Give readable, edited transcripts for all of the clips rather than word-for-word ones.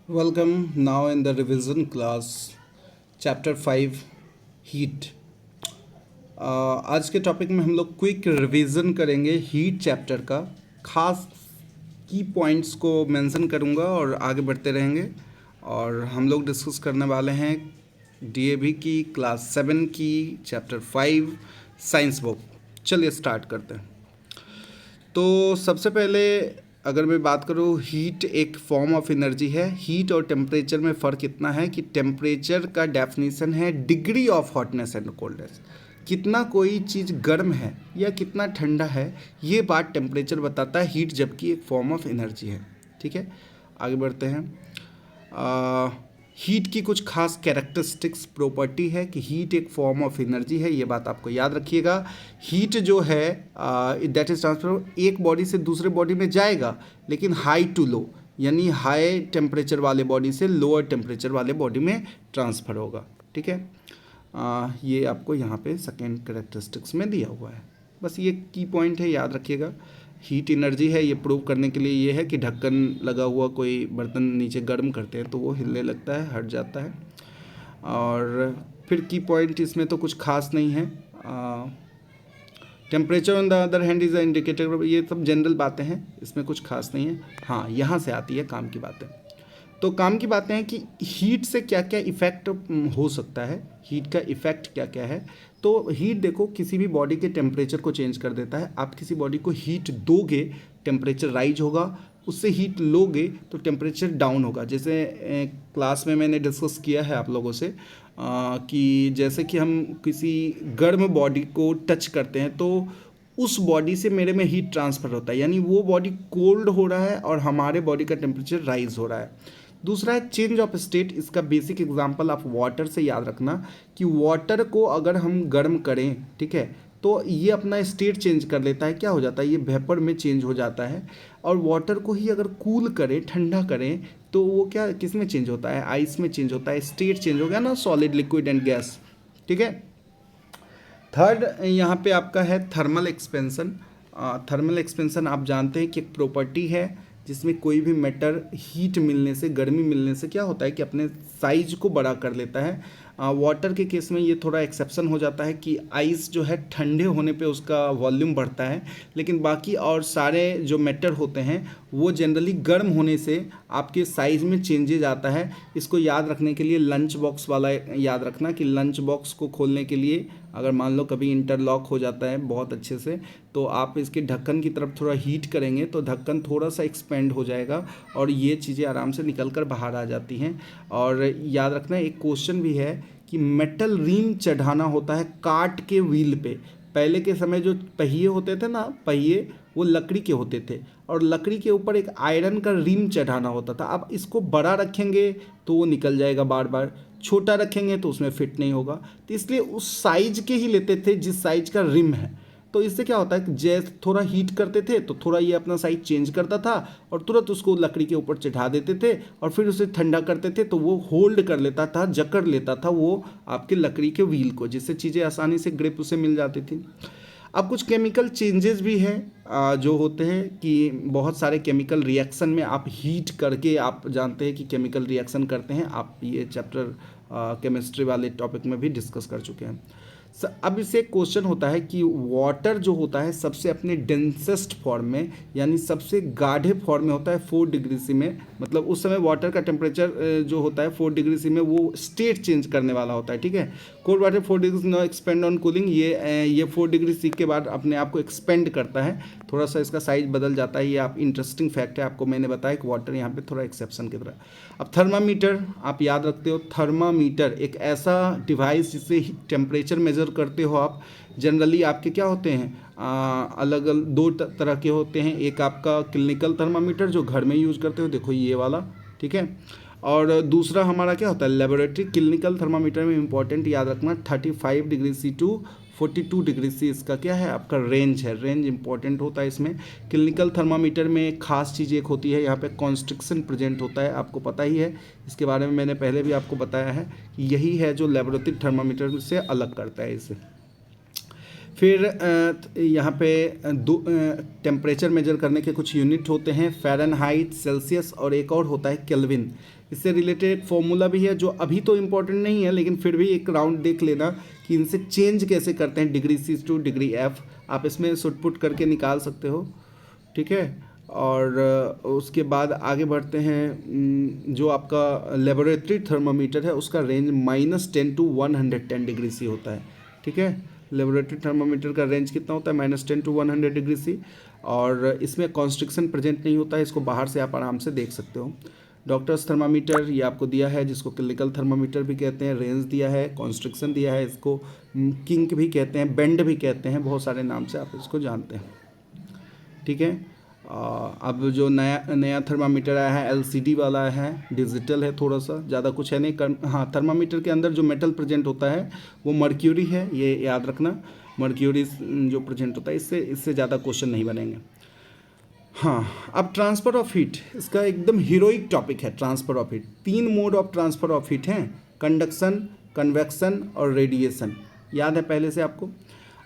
Welcome now in the revision class, chapter 5 heat. आज के topic में हम लोग क्विक रिवीजन करेंगे हीट चैप्टर का। खास की पॉइंट्स को मेंशन करूंगा और आगे बढ़ते रहेंगे। और हम लोग डिस्कस करने वाले हैं डीएवी की क्लास 7 की चैप्टर 5 साइंस बुक। चलिए स्टार्ट करते हैं। तो सबसे पहले अगर मैं बात करूँ, हीट एक फॉर्म ऑफ एनर्जी है। हीट और टेम्परेचर में फ़र्क इतना है कि टेम्परेचर का डेफिनेशन है degree of hotness and coldness. कितना कोई चीज़ गर्म है या कितना ठंडा है, ये बात टेम्परेचर बताता है। हीट जबकि एक फॉर्म ऑफ एनर्जी है। ठीक है, आगे बढ़ते हैं। हीट की कुछ खास कैरेक्टरिस्टिक्स प्रॉपर्टी है कि हीट एक फॉर्म ऑफ एनर्जी है, ये बात आपको याद रखिएगा। हीट जो है दैट इज ट्रांसफर, एक बॉडी से दूसरे बॉडी में जाएगा, लेकिन हाई टू लो, यानी हाई टेम्परेचर वाले बॉडी से लोअर टेम्परेचर वाले बॉडी में ट्रांसफ़र होगा। ठीक है, ये आपको यहाँ पे सेकेंड कैरेक्टरिस्टिक्स में दिया हुआ है। बस ये की पॉइंट है, याद रखिएगा। हीट एनर्जी है, ये प्रूव करने के लिए ये है कि ढक्कन लगा हुआ कोई बर्तन नीचे गर्म करते हैं तो वो हिलने लगता है, हट जाता है। और फिर की पॉइंट इसमें तो कुछ खास नहीं है। Temperature on the other hand is a indicator, ये सब जनरल बातें हैं, इसमें कुछ खास नहीं है। हाँ, यहाँ से आती है काम की बातें। तो काम की बातें हैं कि हीट से क्या क्या इफ़ेक्ट हो सकता है, हीट का इफ़ेक्ट क्या क्या है। तो हीट देखो, किसी भी बॉडी के टेम्परेचर को चेंज कर देता है। आप किसी बॉडी को हीट दोगे, टेम्परेचर राइज होगा, उससे हीट लोगे तो टेम्परेचर डाउन होगा। जैसे क्लास में मैंने डिस्कस किया है आप लोगों से कि जैसे कि हम किसी गर्म बॉडी को टच करते हैं तो उस बॉडी से मेरे में हीट ट्रांसफ़र होता है, यानी वो बॉडी कोल्ड हो रहा है और हमारे बॉडी का टेम्परेचर राइज हो रहा है। दूसरा है चेंज ऑफ स्टेट। इसका बेसिक एग्जांपल आप वाटर से याद रखना कि वाटर को अगर हम गर्म करें, ठीक है, तो ये अपना स्टेट चेंज कर लेता है। क्या हो जाता है, ये वेपर में चेंज हो जाता है। और वाटर को ही अगर कूल करें, ठंडा करें, तो वो क्या किस में चेंज होता है, आइस में चेंज होता है। स्टेट चेंज हो गया ना, सॉलिड, लिक्विड एंड गैस। ठीक है। थर्ड यहाँ पे आपका है थर्मल एक्सपेंशन। थर्मल एक्सपेंशन आप जानते हैं कि एक प्रॉपर्टी है जिसमें कोई भी मैटर हीट मिलने से, गर्मी मिलने से क्या होता है कि अपने साइज को बड़ा कर लेता है। वाटर के केस में ये थोड़ा एक्सेप्शन हो जाता है कि आइस जो है ठंडे होने पे उसका वॉल्यूम बढ़ता है, लेकिन बाकी और सारे जो मैटर होते हैं वो जनरली गर्म होने से आपके साइज़ में चेंजेज आता है। इसको याद रखने के लिए लंच बॉक्स वाला याद रखना कि लंच बॉक्स को खोलने के लिए अगर मान लो कभी इंटरलॉक हो जाता है बहुत अच्छे से, तो आप इसके ढक्कन की तरफ थोड़ा हीट करेंगे तो ढक्कन थोड़ा सा एक्सपेंड हो जाएगा और ये चीज़ें आराम से निकल कर बाहर आ जाती हैं। और याद रखना एक क्वेश्चन भी है कि मेटल रिम चढ़ाना होता है काट के व्हील पे। पहले के समय जो पहिए होते थे ना, पहिए वो लकड़ी के होते थे और लकड़ी के ऊपर एक आयरन का रिम चढ़ाना होता था। अब इसको बड़ा रखेंगे तो वो निकल जाएगा बार बार, छोटा रखेंगे तो उसमें फिट नहीं होगा, तो इसलिए उस साइज के ही लेते थे जिस साइज का रिम है। तो इससे क्या होता है कि जैसे थोड़ा हीट करते थे तो थोड़ा ये अपना साइज चेंज करता था और तुरंत उसको लकड़ी के ऊपर चढ़ा देते थे और फिर उसे ठंडा करते थे तो वो होल्ड कर लेता था, जकड़ लेता था वो आपके लकड़ी के व्हील को, जिससे चीज़ें आसानी से ग्रिप उसे मिल जाती थी। अब कुछ केमिकल चेंजेस भी हैं जो होते हैं कि बहुत सारे केमिकल रिएक्शन में आप हीट करके, आप जानते हैं कि केमिकल रिएक्शन करते हैं, आप ये चैप्टर केमिस्ट्री वाले टॉपिक में भी डिस्कस कर चुके हैं। अब इससे क्वेश्चन होता है कि वाटर जो होता है सबसे अपने डेंसेस्ट फॉर्म में, यानी सबसे गाढ़े फॉर्म में होता है 4 डिग्री सी में। मतलब उस समय वाटर का टेम्परेचर जो होता है 4 डिग्री सी में वो स्टेट चेंज करने वाला होता है। ठीक है, cold water 4 degree no expand on cooling, ये 4 डिग्री सी के बाद अपने आप को एक्सपेंड करता है, थोड़ा सा इसका साइज बदल जाता है। ये आप इंटरेस्टिंग फैक्ट है, आपको मैंने बताया कि वाटर यहाँ पे थोड़ा एक्सेप्शन की तरह। अब थर्मामीटर आप याद रखते हो, थर्मामीटर एक ऐसा डिवाइस जिससे टेम्परेचर मेजर करते हो आप। जनरली आपके क्या होते हैं, अलग अलग 2 तरह के होते हैं। एक आपका क्लिनिकल थर्मामीटर जो घर में यूज़ करते हो, देखो ये वाला, ठीक है। और दूसरा हमारा क्या होता है लेबोरेटरी। क्लिनिकल थर्मामीटर में इंपॉर्टेंट याद रखना 35 degree C to 42 degree C इसका क्या है आपका रेंज है, रेंज इंपॉर्टेंट होता है इसमें। क्लिनिकल थर्मामीटर में खास चीज़ एक होती है, यहाँ पे कॉन्स्ट्रिक्शन प्रेजेंट होता है, आपको पता ही है, इसके बारे में मैंने पहले भी आपको बताया है कि यही है जो लेबोरेटरी थर्मामीटर से अलग करता है इसे। फिर यहाँ पे दो टेम्परेचर मेजर करने के कुछ यूनिट होते हैं, फ़ारेनहाइट, सेल्सियस और एक और होता है केल्विन। इससे रिलेटेड एक फॉर्मूला भी है जो अभी तो इम्पोर्टेंट नहीं है, लेकिन फिर भी एक राउंड देख लेना कि इनसे चेंज कैसे करते हैं, degree C two degree F आप इसमें सुटपुट करके निकाल सकते हो, ठीक है। और उसके बाद आगे बढ़ते हैं, जो आपका लेबोरेटरी थर्मामीटर है उसका रेंज -10 to 110 डिग्री C होता है, ठीक है। लेबोरेटरी थर्मामीटर का रेंज कितना होता है? -10 to 100 डिग्री C। और इसमें कॉन्स्ट्रिक्शन प्रेजेंट नहीं होता है, इसको बाहर से आप आराम से देख सकते हो। डॉक्टर्स थर्मामीटर ये आपको दिया है, जिसको क्लिनिकल थर्मामीटर भी कहते हैं, रेंज दिया है, कॉन्स्ट्रिक्शन दिया है, इसको किंक भी कहते हैं, बेंड भी कहते हैं, बहुत सारे नाम से आप इसको जानते हैं, ठीक है। अब जो नया थर्मामीटर आया है LCD वाला है, डिजिटल है, थोड़ा सा ज़्यादा कुछ है नहीं। हाँ, थर्मामीटर के अंदर जो मेटल प्रेजेंट होता है वो मर्क्यूरी है, ये याद रखना। मर्क्यूरी जो प्रेजेंट होता है, इससे ज़्यादा क्वेश्चन नहीं बनेंगे। हाँ, अब ट्रांसफ़र ऑफ हीट, इसका एकदम हीरोइक टॉपिक है। Transfer of heat, 3 mode of transfer of heat हैं, कंडक्शन, कन्वेक्शन और रेडिएशन। याद है पहले से आपको।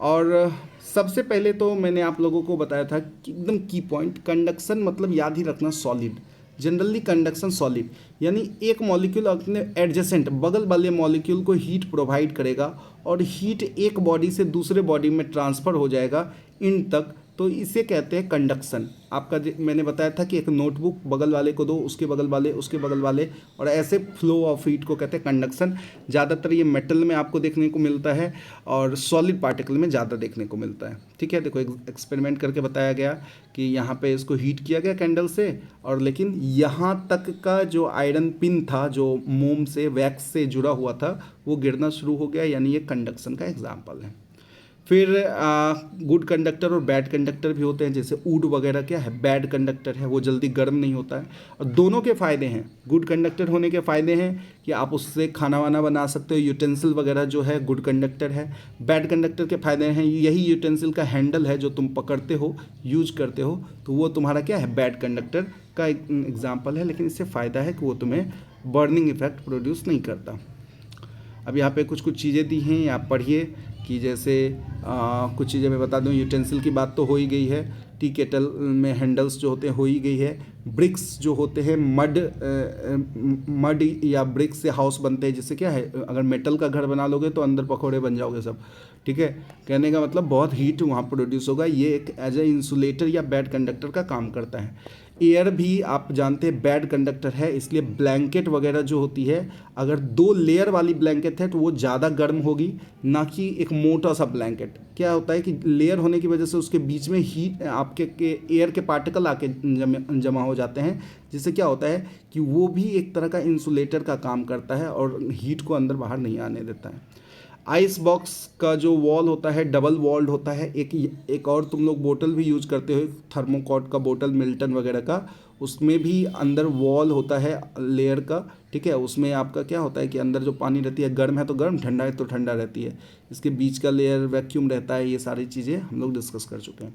और सबसे पहले तो मैंने आप लोगों को बताया था कि एकदम की पॉइंट, कंडक्शन मतलब याद ही रखना सॉलिड। जनरली कंडक्शन सॉलिड, यानी एक मॉलिक्यूल अपने एडजेसेंट बगल वाले मॉलिक्यूल को हीट प्रोवाइड करेगा और हीट एक बॉडी से दूसरे बॉडी में ट्रांसफ़र हो जाएगा इन तक, तो इसे कहते हैं कंडक्शन। आपका मैंने बताया था कि एक नोटबुक बगल वाले को दो, उसके बगल वाले, उसके बगल वाले, और ऐसे फ्लो ऑफ हीट को कहते हैं कंडक्शन। ज़्यादातर ये मेटल में आपको देखने को मिलता है और सॉलिड पार्टिकल में ज़्यादा देखने को मिलता है, ठीक है। देखो एक्सपेरिमेंट करके बताया गया कि यहाँ पे इसको हीट किया गया कैंडल से, और लेकिन यहाँ तक का जो आयरन पिन था जो मोम से वैक्स से जुड़ा हुआ था वो गिरना शुरू हो गया, यानी ये कंडक्शन का एग्जाम्पल है। फिर गुड कंडक्टर और बैड कंडक्टर भी होते हैं, जैसे वुड वगैरह क्या है, बैड कंडक्टर है, वो जल्दी गर्म नहीं होता है। और दोनों के फ़ायदे हैं। गुड कंडक्टर होने के फ़ायदे हैं कि आप उससे खाना वाना बना सकते हो, यूटेंसिल वगैरह जो है गुड कंडक्टर है। बैड कंडक्टर के फ़ायदे हैं, यही यूटेंसिल का हैंडल है जो तुम पकड़ते हो, यूज करते हो, तो वो तुम्हारा क्या है, बैड कंडक्टर का एग्जाम्पल है। लेकिन इससे फ़ायदा है कि वो तुम्हें बर्निंग इफेक्ट प्रोड्यूस नहीं करता। अब यहाँ पे कुछ चीज़ें दी हैं, आप पढ़िए कि जैसे कुछ चीज़ें मैं बता दूं। यूटेंसिल की बात तो हो ही गई है, टी केटल में हैंडल्स जो होते हैं हो ही गई है। ब्रिक्स जो होते हैं, मड या ब्रिक्स से हाउस बनते हैं, जिससे क्या है, अगर मेटल का घर बना लोगे तो अंदर पकौड़े बन जाओगे सब, ठीक है। कहने का मतलब बहुत हीट वहाँ प्रोड्यूस होगा। ये एक एज ए इंसुलेटर या बैड कंडक्टर का काम करता है। एयर भी आप जानते हैं बैड कंडक्टर है, इसलिए ब्लैंकेट वगैरह जो होती है, अगर 2 लेयर वाली ब्लैंकेट है तो वो ज़्यादा गर्म होगी, ना कि एक मोटा सा ब्लैंकेट। क्या होता है कि लेयर होने की वजह से उसके बीच में हीट आपके एयर के पार्टिकल आके जमा हो जाते हैं, जिससे क्या होता है कि वो भी एक तरह का इंसुलेटर का काम करता है और हीट को अंदर बाहर नहीं आने देता है। आइस बॉक्स का जो वॉल होता है डबल वॉल्ड होता है। एक और तुम लोग बोतल भी यूज करते हो, थर्मोकॉट का बोतल, मिल्टन वगैरह का, उसमें भी अंदर वॉल होता है लेयर का, ठीक है। उसमें आपका क्या होता है कि अंदर जो पानी रहती है, गर्म है तो गर्म, ठंडा है तो ठंडा रहती है। इसके बीच का लेयर वैक्यूम रहता है। ये सारी चीज़ें हम लोग डिस्कस कर चुके हैं।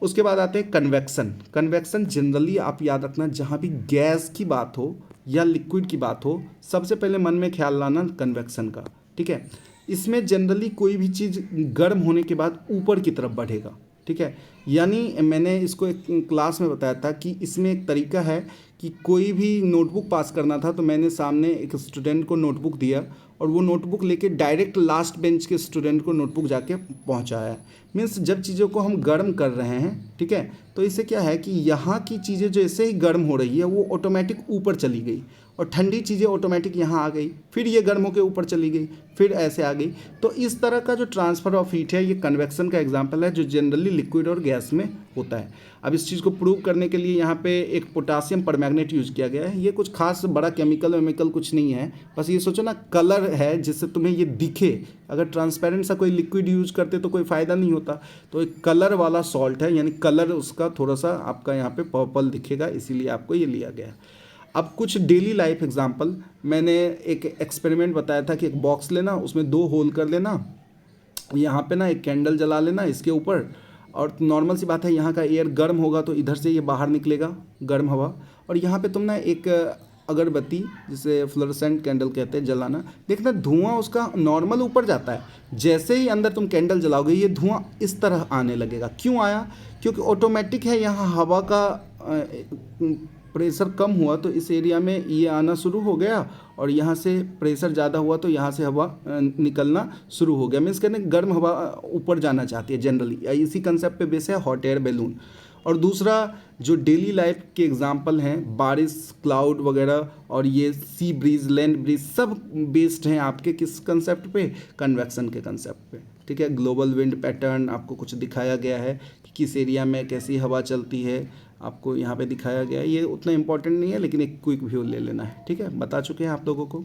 उसके बाद आते हैं कन्वेक्शन। कन्वेक्शन जनरली आप याद रखना, जहाँ भी गैस की बात हो या लिक्विड की बात हो, सबसे पहले मन में ख्याल लाना कन्वेक्शन का, ठीक है। इसमें जनरली कोई भी चीज़ गर्म होने के बाद ऊपर की तरफ बढ़ेगा, ठीक है। यानी मैंने इसको एक क्लास में बताया था कि इसमें एक तरीका है कि कोई भी नोटबुक पास करना था तो मैंने सामने एक स्टूडेंट को नोटबुक दिया और वो नोटबुक लेके डायरेक्ट लास्ट बेंच के स्टूडेंट को नोटबुक जाके पहुंचाया। मीन्स जब चीज़ों को हम गर्म कर रहे हैं, ठीक है, तो इससे क्या है कि यहाँ की चीज़ें जैसे ही गर्म हो रही है वो ऑटोमेटिक ऊपर चली गई और ठंडी चीज़ें ऑटोमेटिक यहाँ आ गई, फिर ये गर्म होकर ऊपर चली गई, फिर ऐसे आ गई। तो इस तरह का जो ट्रांसफ़र ऑफ हीट है ये कन्वेक्शन का एग्जांपल है, जो जनरली लिक्विड और गैस में होता है। अब इस चीज़ को प्रूव करने के लिए यहाँ पे एक पोटासियम परमैंगनेट यूज़ किया गया है। ये कुछ खास बड़ा केमिकल वेमिकल कुछ नहीं है, बस ये सोचो ना कलर है जिससे तुम्हें ये दिखे। अगर ट्रांसपेरेंट सा कोई लिक्विड यूज करते तो कोई फ़ायदा नहीं होता। तो एक कलर वाला सॉल्ट है, यानी कलर उसका थोड़ा सा आपका यहाँ पे पर्पल दिखेगा, इसीलिए आपको ये लिया गया। अब कुछ डेली लाइफ एग्जांपल, मैंने एक एक्सपेरिमेंट बताया था कि एक बॉक्स लेना, उसमें 2 होल कर लेना, यहाँ पे ना एक कैंडल जला लेना इसके ऊपर, और नॉर्मल सी बात है यहाँ का एयर गर्म होगा तो इधर से ये बाहर निकलेगा गर्म हवा, और यहाँ पे तुम ना एक अगरबत्ती, जिसे फ्लोरोसेंट कैंडल कहते हैं, जलाना, देखना धुआं उसका नॉर्मल ऊपर जाता है। जैसे ही अंदर तुम कैंडल जलाओगे ये धुआं इस तरह आने लगेगा। क्यों आया? क्योंकि ऑटोमेटिक है, यहाँ हवा का प्रेशर कम हुआ तो इस एरिया में ये आना शुरू हो गया, और यहाँ से प्रेशर ज़्यादा हुआ तो यहाँ से हवा निकलना शुरू हो गया। मीन्स कहने गर्म हवा ऊपर जाना चाहती है जनरली। इसी कंसेप्ट पे बेस है हॉट एयर बैलून। और दूसरा जो डेली लाइफ के एग्जांपल हैं, बारिश, क्लाउड वगैरह, और ये सी ब्रीज, लैंड ब्रीज, सब बेस्ड हैं आपके किस कंसेप्ट पे? कन्वेक्शन के कंसेप्ट पे। ठीक है, ग्लोबल विंड पैटर्न आपको कुछ दिखाया गया है कि किस एरिया में कैसी हवा चलती है, आपको यहाँ पे दिखाया गया है। ये उतना इंपॉर्टेंट नहीं है, लेकिन एक क्विक व्यू ले लेना है। ठीक है, बता चुके हैं आप लोगों को।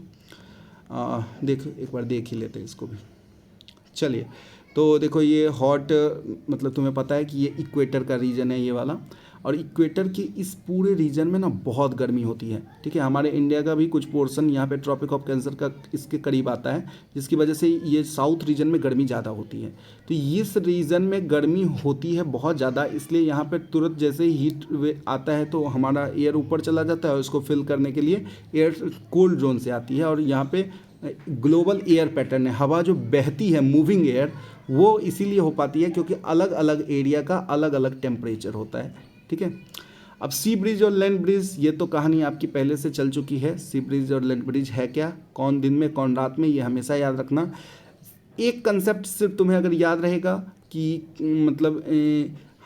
देखो एक बार देख ही लेते हैं इसको भी। चलिए, तो देखो ये हॉट, मतलब तुम्हें पता है कि ये इक्वेटर का रीजन है ये वाला, और इक्वेटर की इस पूरे रीजन में ना बहुत गर्मी होती है। ठीक है, हमारे इंडिया का भी कुछ पोर्शन यहाँ पे ट्रॉपिक ऑफ कैंसर का इसके करीब आता है, जिसकी वजह से ये साउथ रीजन में गर्मी ज़्यादा होती है। तो इस रीजन में गर्मी होती है बहुत ज़्यादा, इसलिए यहाँ पे तुरंत जैसे ही हीट आता है तो हमारा एयर ऊपर चला जाता है, और इसको फिल करने के लिए एयर कोल्ड जोन से आती है। और यहाँ पे ग्लोबल एयर पैटर्न है, हवा जो बहती है, मूविंग एयर, वो इसीलिए हो पाती है क्योंकि अलग अलग एरिया का अलग अलग टेम्परेचर होता है। ठीक है, अब सी ब्रिज और लैंड ब्रिज, ये तो कहानी आपकी पहले से चल चुकी है। सी ब्रिज और लैंड ब्रिज है क्या, कौन दिन में कौन रात में, ये हमेशा याद रखना। एक कंसेप्ट सिर्फ तुम्हें अगर याद रहेगा कि मतलब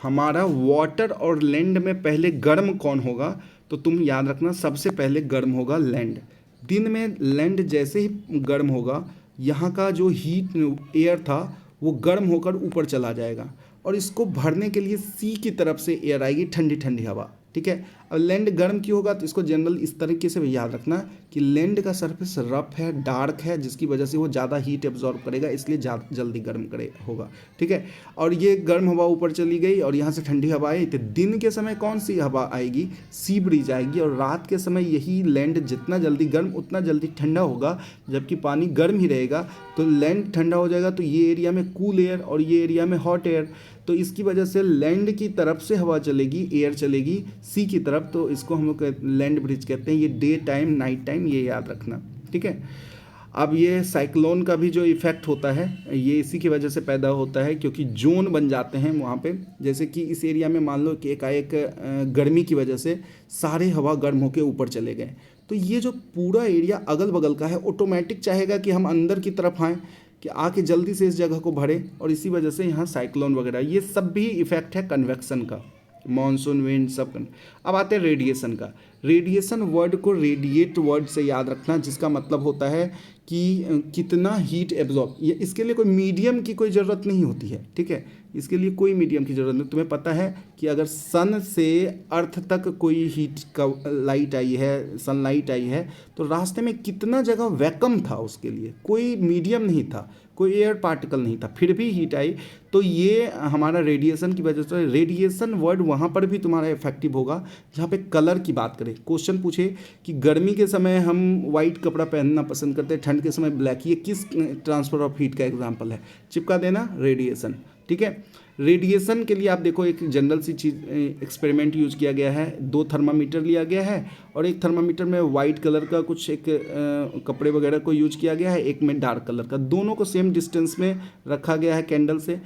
हमारा वाटर और लैंड में पहले गर्म कौन होगा, तो तुम याद रखना सबसे पहले गर्म होगा लैंड। दिन में लैंड जैसे ही गर्म होगा, यहाँ का जो हीट एयर था वो गर्म होकर ऊपर चला जाएगा, और इसको भरने के लिए सी की तरफ से एयर आएगी, ठंडी ठंडी हवा। ठीक है, अब लैंड गर्म क्यों होगा, तो इसको जनरल इस तरीके से भी याद रखना कि लैंड का सरफेस रफ है, डार्क है, जिसकी वजह से वो ज़्यादा हीट एब्जॉर्ब करेगा, इसलिए जल्दी गर्म होगा। ठीक है, और ये गर्म हवा ऊपर चली गई और यहाँ से ठंडी हवा आई, तो दिन के समय कौन सी हवा आएगी, सी ब्रीज आएगी, और रात के समय यही लैंड जितना जल्दी गर्म उतना जल्दी ठंडा होगा। जबकि पानी गर्म ही रहेगा तो लैंड ठंडा हो जाएगा, तो ये एरिया में कूल एयर और ये एरिया में हॉट एयर, तो इसकी वजह से लैंड की तरफ से हवा चलेगी, एयर चलेगी सी की तरफ, तो इसको हम लोग लैंड ब्रिज कहते हैं। ये डे टाइम, नाइट टाइम, ये याद रखना। ठीक है, अब ये साइक्लोन का भी जो इफ़ेक्ट होता है ये इसी की वजह से पैदा होता है, क्योंकि जोन बन जाते हैं वहाँ पे। जैसे कि इस एरिया में मान लो कि एकाएक गर्मी की वजह से सारे हवा गर्म होकर ऊपर चले गए, तो ये जो पूरा एरिया अगल बगल का है ऑटोमेटिक चाहेगा कि हम अंदर की तरफ आएँ, कि आके जल्दी से इस जगह को भरे, और इसी वजह से यहाँ साइक्लोन वगैरह, ये सब भी इफेक्ट है कन्वेक्शन का, मॉनसून विंड सब। अब आते हैं रेडिएशन का। रेडिएशन वर्ड को रेडिएट वर्ड से याद रखना, जिसका मतलब होता है कि कितना हीट एब्जॉर्ब। ये इसके लिए कोई मीडियम की कोई ज़रूरत नहीं होती है। ठीक है, इसके लिए कोई मीडियम की ज़रूरत नहीं। तुम्हें पता है कि अगर सन से अर्थ तक कोई हीट का लाइट आई है, सनलाइट आई है, तो रास्ते में कितना जगह वैक्यूम था, उसके लिए कोई मीडियम नहीं था, कोई एयर पार्टिकल नहीं था, फिर भी हीट आई। तो ये हमारा रेडिएशन की वजह से, रेडिएशन वर्ड वहाँ पर भी तुम्हारा इफेक्टिव होगा जहाँ पे कलर की बात करें। क्वेश्चन पूछे कि गर्मी के समय हम वाइट कपड़ा पहनना पसंद करते हैं, ठंड के समय ब्लैक, ये किस ट्रांसफर ऑफ हीट का एग्जाम्पल है? चिपका देना, रेडिएशन। ठीक है, रेडिएशन के लिए आप देखो एक जनरल सी चीज़ एक्सपेरिमेंट यूज़ किया गया है। 2 थर्मामीटर लिया गया है, और एक थर्मामीटर में वाइट कलर का कुछ एक कपड़े वगैरह को यूज किया गया है, एक में डार्क कलर का। दोनों को सेम डिस्टेंस में रखा गया है कैंडल से।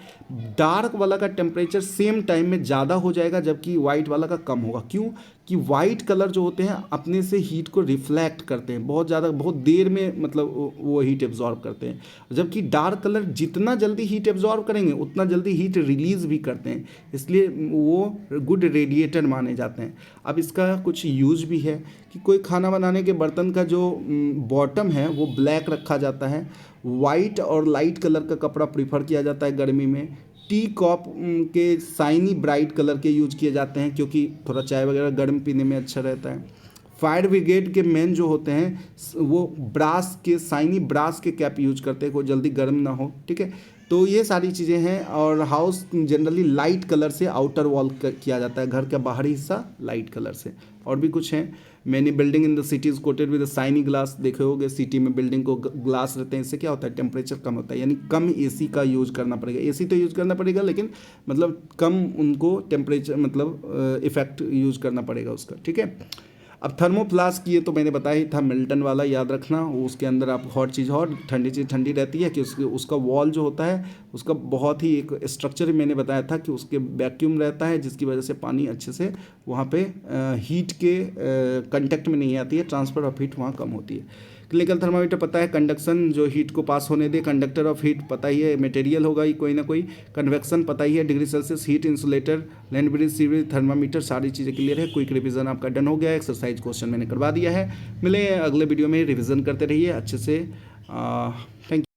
डार्क वाला का टेम्परेचर सेम टाइम में ज़्यादा हो जाएगा, जबकि वाइट वाला का कम होगा। क्यों? कि वाइट कलर जो होते हैं अपने से हीट को रिफ्लेक्ट करते हैं, बहुत ज़्यादा, बहुत देर में मतलब वो हीट एब्जॉर्ब करते हैं, जबकि डार्क कलर जितना जल्दी हीट एब्जॉर्ब करेंगे उतना जल्दी हीट रिलीज भी करते हैं, इसलिए वो गुड रेडिएटर माने जाते हैं। अब इसका कुछ यूज भी है कि कोई खाना बनाने के बर्तन का जो बॉटम है वो ब्लैक रखा जाता है, वाइट और लाइट कलर का कपड़ा प्रीफर किया जाता है गर्मी में। टी कप के साइनी ब्राइट कलर के यूज किए जाते हैं, क्योंकि थोड़ा चाय वगैरह गर्म पीने में अच्छा रहता है। फायर ब्रिगेड के मैन जो होते हैं वो ब्रास के, साइनी ब्रास के कैप यूज करते हैं, कोई जल्दी गर्म ना हो। ठीक है, तो ये सारी चीज़ें हैं। और हाउस जनरली लाइट कलर से आउटर वॉल किया जाता है, घर का बाहरी हिस्सा लाइट कलर से। और भी कुछ हैं, many building in the city is coated with shiny glass. देखे होगे सिटी में बिल्डिंग को ग्लास रहते हैं, इससे क्या होता है टेम्परेचर कम होता है, यानी कम एसी का यूज करना पड़ेगा। एसी तो यूज करना पड़ेगा, लेकिन मतलब कम उनको टेम्परेचर मतलब इफेक्ट यूज करना पड़ेगा उसका। ठीक है, अब थर्मोफ्लास्क ये तो मैंने बताया ही था, मिल्टन वाला याद रखना। उसके अंदर आप हॉट चीज़ हॉट, ठंडी चीज़ ठंडी रहती है कि उसका वॉल जो होता है उसका बहुत ही एक स्ट्रक्चर मैंने बताया था कि उसके वैक्यूम रहता है, जिसकी वजह से पानी अच्छे से वहाँ पे हीट के कंटेक्ट में नहीं आती है, ट्रांसफ़र ऑफ हीट वहाँ कम होती है। क्लिनिकल थर्मामीटर पता है, कंडक्शन जो हीट को पास होने दे, कंडक्टर ऑफ हीट पता ही है, मटेरियल होगा ही कोई ना कोई, कन्वेक्शन पता ही है, degree celsius, heat insulator, land bridge, sea bridge, thermometer, सारी चीज़ें क्लियर है। क्विक रिवीजन आपका डन हो गया है, एक्सरसाइज क्वेश्चन मैंने करवा दिया है। मिले अगले वीडियो में, रिवीजन करते रहिए अच्छे से। Thank you.